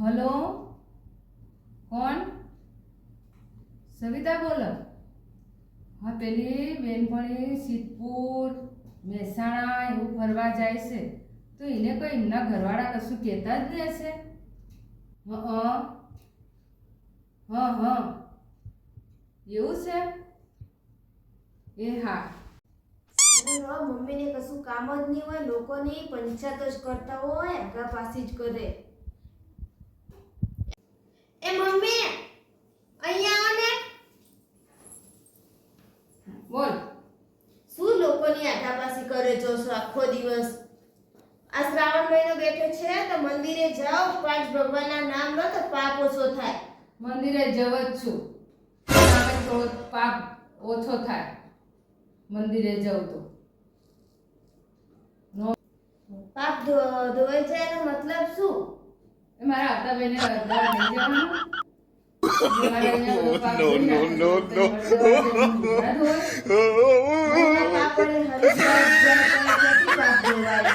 Hello, કોણ? સવિતા બોલો. હા, પેલી બેનપણી સિદ્ધપુર મહેસાણા એવું ફરવા જાય છે, તો એને કોઈ એમના ઘરવાળા કશું કહેતા જ રહેશે. હા એવું છે. એ હા. મમ્મીને કશું કામ જ નહીં હોય, લોકોની પંચાયત જ કરતા હોય, આગા પાછી જ કરે. એ મમ્મી અહીંયા આવો ને. બોલ. શું લોકોની આધાપાસી કરે છો આખો દિવસ? આ શ્રાવણ મહિનો બેઠો છે તો મંદિરે જાઓ, 5 ભગવાનના નામ લો તો પાપ ઓછો થાય. મંદિરે જવ જ છું, નામે થોડો પાપ ઓછો થાય મંદિરે જાઉં તો. પાપ ધોવાઈ જાય એનો મતલબ શું? એ મારા આવતા બેને હરદવાર લઈ જવાનું. મારે અહીંયા બધું પાપ ધોઈ નાખે છે, તો હરદવાર જઈને ધોયા ધોય. મહિના પાપ અને હરિદ્વાર જાય તો ક્યાંથી પાપ ધોવાય?